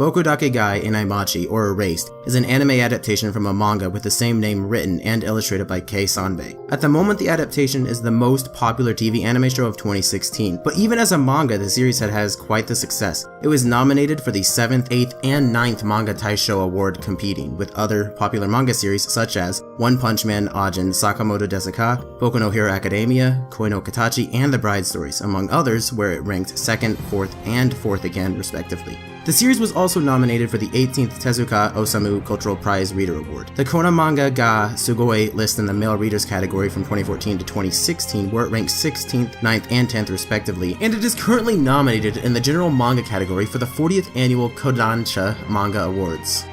Bokudakegai Inaimachi, or Erased, is an anime adaptation from a manga with the same name written and illustrated by Kei Sanbei. At the moment, the adaptation is the most popular TV anime show of 2016, but even as a manga, the series has quite the success. It was nominated for the 7th, 8th, and 9th Manga Taisho Award, competing with other popular manga series such as One Punch Man, Ajin, Sakamoto Desuka, Boku no Hero Academia, Koi no Katachi, and The Bride Stories, among others, where it ranked 2nd, 4th, and 4th again, respectively. The series was also nominated for the 18th Tezuka Osamu Cultural Prize Reader Award. The Kona Manga ga Sugoi list in the male readers category from 2014 to 2016, where it ranked 16th, 9th, and 10th respectively, and it is currently nominated in the general manga category for the 40th annual Kodansha Manga Awards.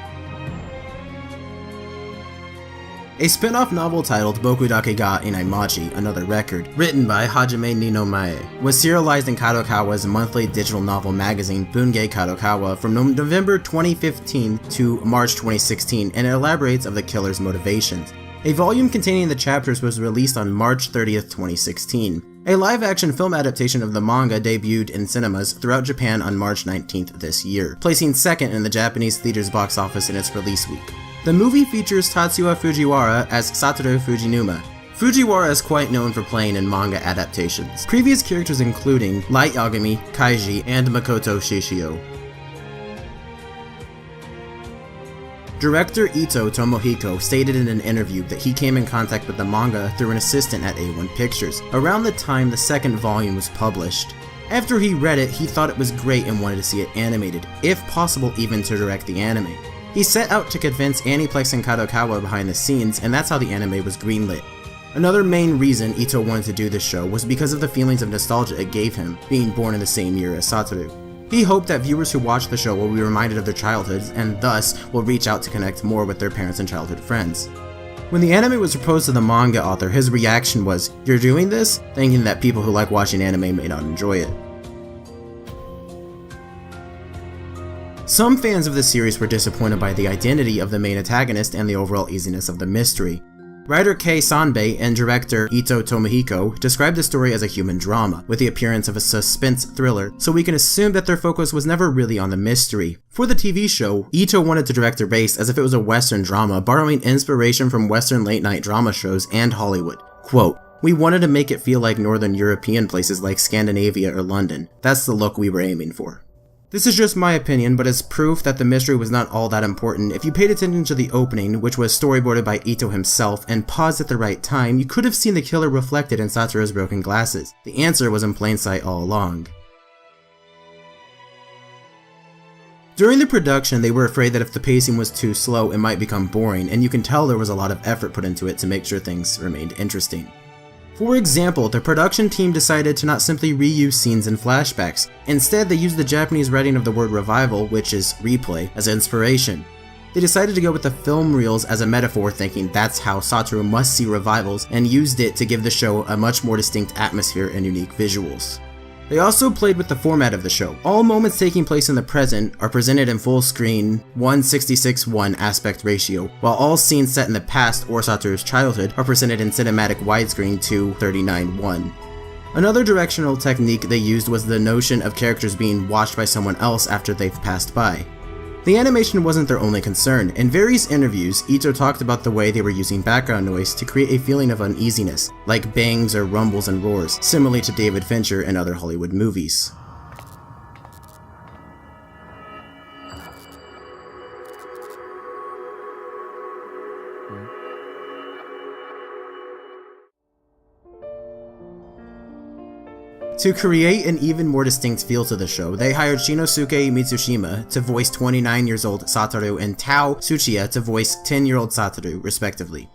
A spin-off novel titled Bokudake ga Inaimachi, Another Record, written by Hajime Ninomae, was serialized in Kadokawa's monthly digital novel magazine Bungei Kadokawa from November 2015 to March 2016, and it elaborates of the killer's motivations. A volume containing the chapters was released on March 30th, 2016. A live-action film adaptation of the manga debuted in cinemas throughout Japan on March 19th this year, placing 2nd in the Japanese theater's box office in its release week. The movie features Tatsuya Fujiwara as Satoru Fujinuma. Fujiwara is quite known for playing in manga adaptations, previous characters including Light Yagami, Kaiji, and Makoto Shishio. Director Ito Tomohiko stated in an interview that he came in contact with the manga through an assistant at A1 Pictures, around the time the 2nd volume was published. After he read it, he thought it was great and wanted to see it animated, if possible even to direct the anime. He set out to convince Aniplex and Kadokawa behind the scenes, and that's how the anime was greenlit. Another main reason Ito wanted to do this show was because of the feelings of nostalgia it gave him, being born in the same year as Satoru. He hoped that viewers who watch the show will be reminded of their childhoods, and thus will reach out to connect more with their parents and childhood friends. When the anime was proposed to the manga author, his reaction was, "You're doing this?" thinking that people who like watching anime may not enjoy it. Some fans of the series were disappointed by the identity of the main antagonist and the overall easiness of the mystery. Writer Kei Sanbei and director Ito Tomohiko described the story as a human drama, with the appearance of a suspense thriller, so we can assume that their focus was never really on the mystery. For the TV show, Ito wanted to direct their base as if it was a Western drama, borrowing inspiration from Western late-night drama shows and Hollywood. Quote, "We wanted to make it feel like Northern European places like Scandinavia or London. That's the look we were aiming for." This is just my opinion, but as proof that the mystery was not all that important, if you paid attention to the opening, which was storyboarded by Ito himself, and paused at the right time, you could have seen the killer reflected in Satoru's broken glasses. The answer was in plain sight all along. During the production, they were afraid that if the pacing was too slow, it might become boring, and you can tell there was a lot of effort put into it to make sure things remained interesting. For example, the production team decided to not simply reuse scenes and flashbacks. Instead, they used the Japanese writing of the word revival, which is replay, as inspiration. They decided to go with the film reels as a metaphor, thinking that's how Satoru must see revivals, and used it to give the show a much more distinct atmosphere and unique visuals. They also played with the format of the show. All moments taking place in the present are presented in full screen 1:66:1 aspect ratio, while all scenes set in the past or Satoru's childhood are presented in cinematic widescreen 2:39:1. Another directional technique they used was the notion of characters being watched by someone else after they've passed by. The animation wasn't their only concern. In various interviews, Ito talked about the way they were using background noise to create a feeling of uneasiness, like bangs or rumbles and roars, similarly to David Fincher and other Hollywood movies. To create an even more distinct feel to the show, they hired Shinosuke Mitsushima to voice 29 years old Satoru and Tao Tsuchiya to voice 10-year-old Satoru, respectively.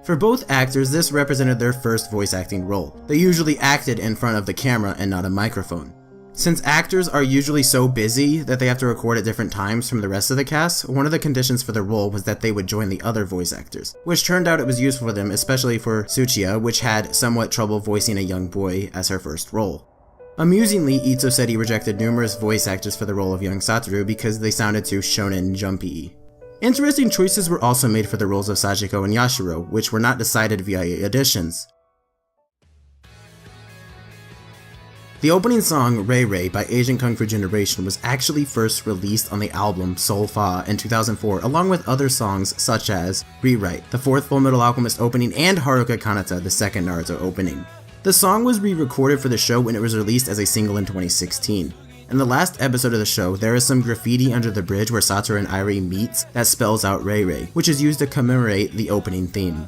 For both actors, this represented their first voice acting role. They usually acted in front of the camera and not a microphone. Since actors are usually so busy that they have to record at different times from the rest of the cast, one of the conditions for the role was that they would join the other voice actors, which turned out it was useful for them, especially for Tsuchiya, which had somewhat trouble voicing a young boy as her first role. Amusingly, Ito said he rejected numerous voice actors for the role of young Satoru because they sounded too shonen jumpy. Interesting choices were also made for the roles of Sachiko and Yashiro, which were not decided via auditions. The opening song, Ray Ray by Asian Kung Fu Generation was actually first released on the album Soul Fa in 2004, along with other songs such as Rewrite, the fourth Fullmetal Alchemist opening, and Haruka Kanata, the second Naruto opening. The song was re-recorded for the show when it was released as a single in 2016. In the last episode of the show, there is some graffiti under the bridge where Satoru and Irie meets that spells out Ray Ray, which is used to commemorate the opening theme.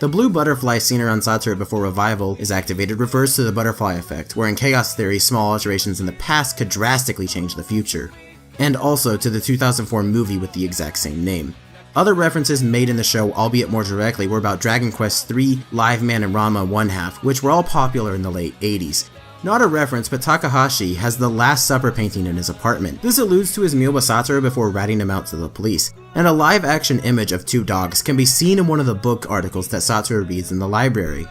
The blue butterfly seen around Satoru before revival is activated refers to the butterfly effect, where in Chaos Theory, small alterations in the past could drastically change the future, and also to the 2004 movie with the exact same name. Other references made in the show, albeit more directly, were about Dragon Quest III, Live Man, and Ranma 1/2, which were all popular in the late 80s. Not a reference, but Takahashi has the Last Supper painting in his apartment. This alludes to his meal with Satoru before ratting him out to the police, and a live-action image of two dogs can be seen in one of the book articles that Satoru reads in the library.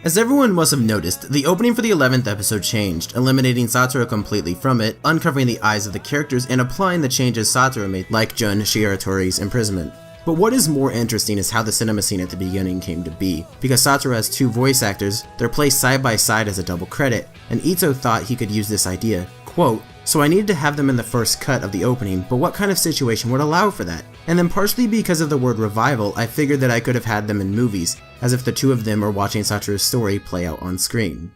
As everyone must have noticed, the opening for the 11th episode changed, eliminating Satoru completely from it, uncovering the eyes of the characters, and applying the changes Satoru made, like Jun Shiaratori's imprisonment. But what is more interesting is how the cinema scene at the beginning came to be. Because Satoru has two voice actors, they're placed side by side as a double credit, and Ito thought he could use this idea. Quote, "So I needed to have them in the first cut of the opening, but what kind of situation would allow for that? And then partially because of the word revival, I figured that I could have had them in movies, as if the two of them are watching Satoru's story play out on screen."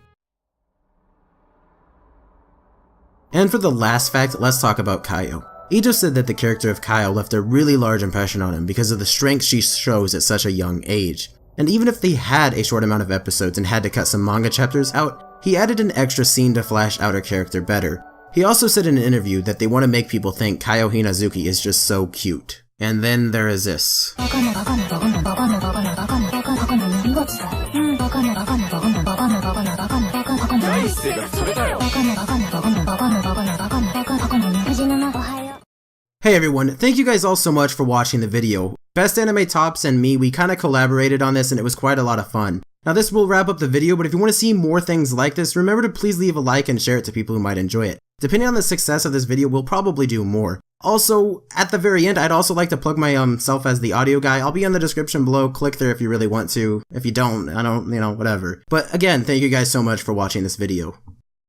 And for the last fact, let's talk about Kaio. Ito said that the character of Kaio left a really large impression on him because of the strength she shows at such a young age. And even if they had a short amount of episodes and had to cut some manga chapters out, he added an extra scene to flesh out her character better. He also said in an interview that they want to make people think Kaio Hinazuki is just so cute. And then there is this. Hey everyone, thank you guys all so much for watching the video. Best Anime Tops and me, we kinda collaborated on this and it was quite a lot of fun. Now this will wrap up the video, but if you want to see more things like this, remember to please leave a like and share it to people who might enjoy it. Depending on the success of this video, we'll probably do more. Also, at the very end, I'd also like to plug my self as the audio guy. I'll be in the description below, click there if you really want to. If you don't, I don't, whatever. But again, thank you guys so much for watching this video.